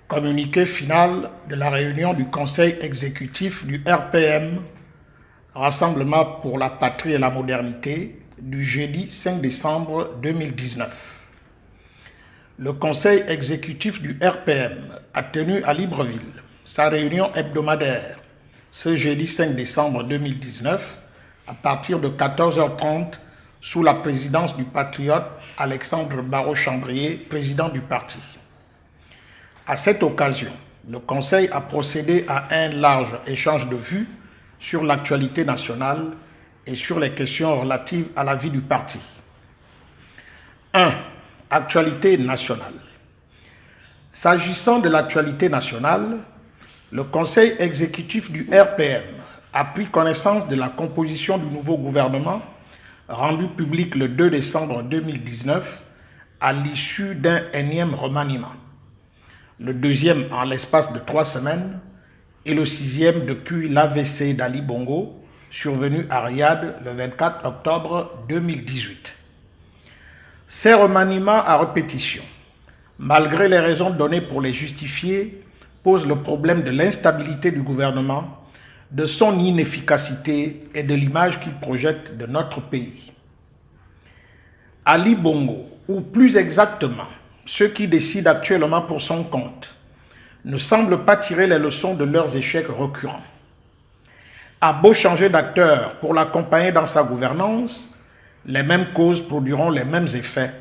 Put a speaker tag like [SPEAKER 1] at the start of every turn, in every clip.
[SPEAKER 1] Communiqué final de la réunion du Conseil exécutif du RPM, Rassemblement pour la patrie et la modernité, du jeudi 5 décembre 2019. Le Conseil exécutif du RPM a tenu à Libreville sa réunion hebdomadaire ce jeudi 5 décembre 2019 à partir de 14h30 sous la présidence du patriote Alexandre Barrot-Chambrier, président du parti. À cette occasion, le Conseil a procédé à un large échange de vues sur l'actualité nationale et sur les questions relatives à la vie du parti. 1. Actualité nationale. S'agissant de l'actualité nationale, le Conseil exécutif du RPM a pris connaissance de la composition du nouveau gouvernement rendu public le 2 décembre 2019 à l'issue d'un énième remaniement. Le deuxième en l'espace de 3 semaines et le sixième depuis l'AVC d'Ali Bongo, survenu à Riyad le 24 octobre 2018. Ces remaniements à répétition, malgré les raisons données pour les justifier, posent le problème de l'instabilité du gouvernement, de son inefficacité et de l'image qu'il projette de notre pays. Ali Bongo, ou plus exactement, ceux qui décident actuellement pour son compte, ne semblent pas tirer les leçons de leurs échecs récurrents. A beau changer d'acteur pour l'accompagner dans sa gouvernance, les mêmes causes produiront les mêmes effets,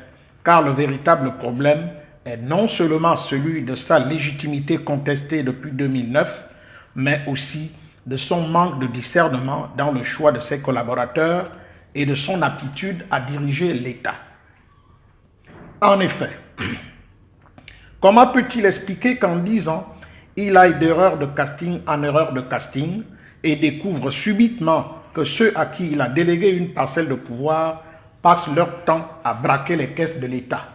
[SPEAKER 1] car le véritable problème est non seulement celui de sa légitimité contestée depuis 2009, mais aussi de son manque de discernement dans le choix de ses collaborateurs et de son aptitude à diriger l'État. En effet, comment peut-il expliquer qu'en 10 ans, il aille d'erreur de casting en erreur de casting et découvre subitement que ceux à qui il a délégué une parcelle de pouvoir passent leur temps à braquer les caisses de l'État?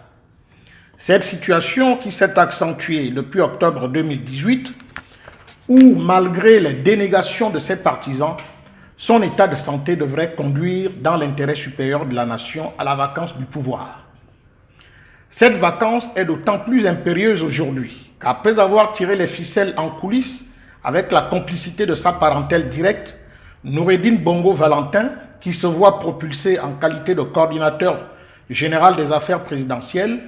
[SPEAKER 1] Cette situation qui s'est accentuée depuis octobre 2018, où malgré les dénégations de ses partisans, son état de santé devrait conduire dans l'intérêt supérieur de la nation à la vacance du pouvoir. Cette vacance est d'autant plus impérieuse aujourd'hui qu'après avoir tiré les ficelles en coulisses avec la complicité de sa parentèle directe, Noureddine Bongo Valentin, qui se voit propulsé en qualité de coordinateur général des affaires présidentielles,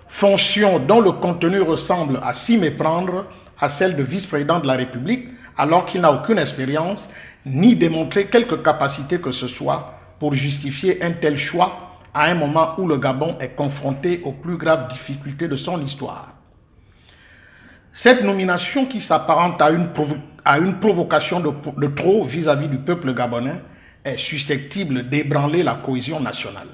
[SPEAKER 1] fonction dont le contenu ressemble à s'y méprendre à celle de vice-président de la République, alors qu'il n'a aucune expérience ni démontré quelque capacité que ce soit pour justifier un tel choix à un moment où le Gabon est confronté aux plus graves difficultés de son histoire. Cette nomination qui s'apparente à une provocation de trop vis-à-vis du peuple gabonais est susceptible d'ébranler la cohésion nationale.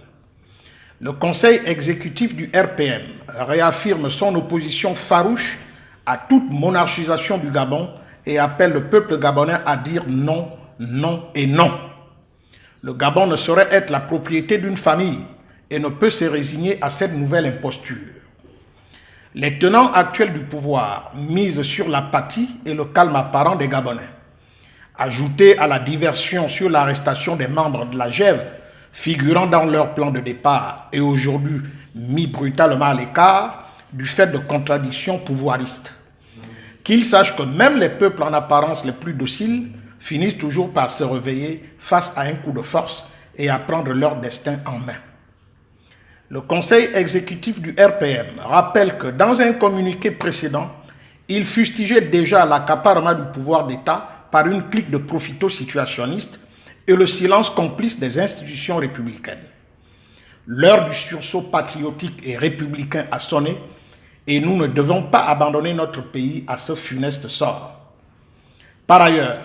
[SPEAKER 1] Le Conseil exécutif du RPM réaffirme son opposition farouche à toute monarchisation du Gabon et appelle le peuple gabonais à dire non, non et non. Le Gabon ne saurait être la propriété d'une famille et ne peut se résigner à cette nouvelle imposture. Les tenants actuels du pouvoir misent sur l'apathie et le calme apparent des Gabonais. Ajoutés à la diversion sur l'arrestation des membres de la GEV, figurant dans leur plan de départ et aujourd'hui mis brutalement à l'écart du fait de contradictions pouvoiristes. Qu'ils sachent que même les peuples en apparence les plus dociles finissent toujours par se réveiller face à un coup de force et à prendre leur destin en main. Le Conseil exécutif du RPM rappelle que dans un communiqué précédent, il fustigeait déjà l'accaparement du pouvoir d'État par une clique de profito-situationnistes et le silence complice des institutions républicaines. L'heure du sursaut patriotique et républicain a sonné et nous ne devons pas abandonner notre pays à ce funeste sort. Par ailleurs,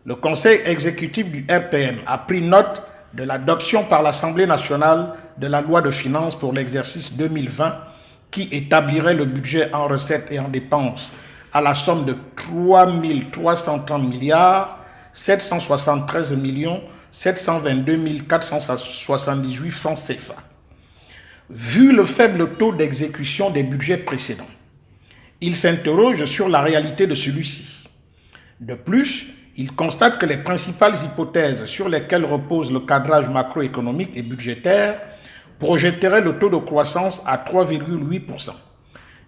[SPEAKER 1] le Conseil exécutif du RPM a pris note de l'adoption par l'Assemblée nationale de la loi de finances pour l'exercice 2020 qui établirait le budget en recettes et en dépenses à la somme de 3 330 milliards 773 722 478 francs CFA. Vu le faible taux d'exécution des budgets précédents, il s'interroge sur la réalité de celui-ci. De plus, il constate que les principales hypothèses sur lesquelles repose le cadrage macroéconomique et budgétaire projetterait le taux de croissance à 3,8%,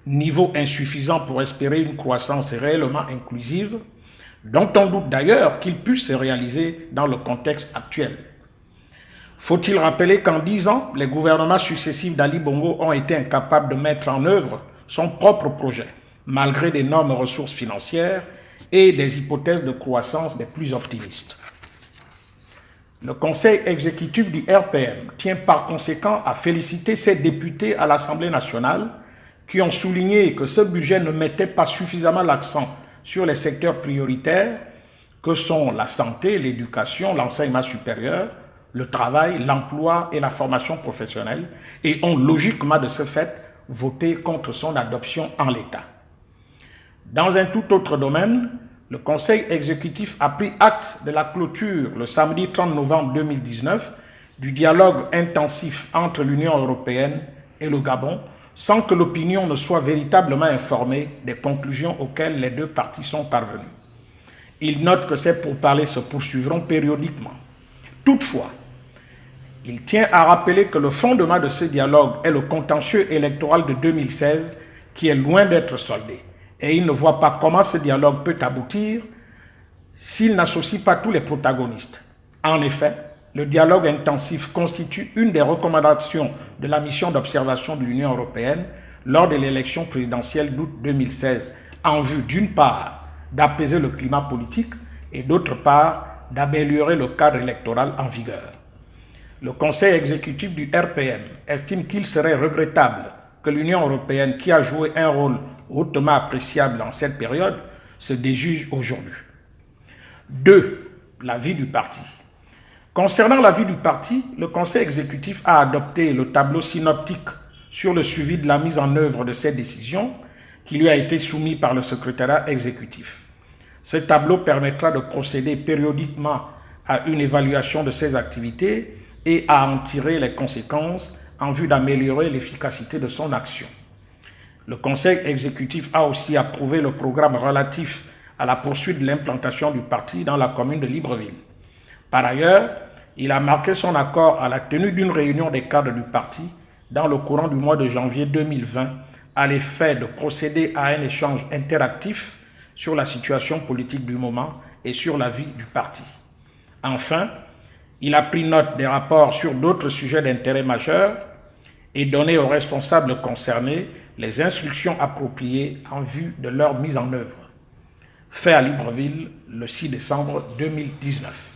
[SPEAKER 1] niveau insuffisant pour espérer une croissance réellement inclusive, dont on doute d'ailleurs qu'il puisse se réaliser dans le contexte actuel. Faut-il rappeler qu'en 10 ans, les gouvernements successifs d'Ali Bongo ont été incapables de mettre en œuvre son propre projet, malgré d'énormes ressources financières et des hypothèses de croissance des plus optimistes. Le conseil exécutif du RPM tient par conséquent à féliciter ses députés à l'Assemblée nationale qui ont souligné que ce budget ne mettait pas suffisamment l'accent sur les secteurs prioritaires que sont la santé, l'éducation, l'enseignement supérieur, le travail, l'emploi et la formation professionnelle et ont logiquement de ce fait voté contre son adoption en l'état. Dans un tout autre domaine, le Conseil exécutif a pris acte de la clôture le samedi 30 novembre 2019 du dialogue intensif entre l'Union européenne et le Gabon sans que l'opinion ne soit véritablement informée des conclusions auxquelles les deux parties sont parvenues. Il note que ces pourparlers se poursuivront périodiquement. Toutefois, il tient à rappeler que le fondement de ce dialogue est le contentieux électoral de 2016 qui est loin d'être soldé. Et il ne voit pas comment ce dialogue peut aboutir s'il n'associe pas tous les protagonistes. En effet, le dialogue intensif constitue une des recommandations de la mission d'observation de l'Union européenne lors de l'élection présidentielle d'août 2016, en vue d'une part d'apaiser le climat politique et d'autre part d'améliorer le cadre électoral en vigueur. Le Conseil exécutif du RPM estime qu'il serait regrettable que l'Union européenne, qui a joué un rôle hautement appréciable en cette période, se déjuge aujourd'hui. 2. La vie du parti. Concernant la vie du parti, le Conseil exécutif a adopté le tableau synoptique sur le suivi de la mise en œuvre de ces décisions qui lui a été soumis par le secrétariat exécutif. Ce tableau permettra de procéder périodiquement à une évaluation de ses activités et à en tirer les conséquences en vue d'améliorer l'efficacité de son action. Le Conseil exécutif a aussi approuvé le programme relatif à la poursuite de l'implantation du parti dans la commune de Libreville. Par ailleurs, il a marqué son accord à la tenue d'une réunion des cadres du parti dans le courant du mois de janvier 2020 à l'effet de procéder à un échange interactif sur la situation politique du moment et sur la vie du parti. Enfin, il a pris note des rapports sur d'autres sujets d'intérêt majeur et donné aux responsables concernés les instructions appropriées en vue de leur mise en œuvre. Fait à Libreville le 6 décembre 2019.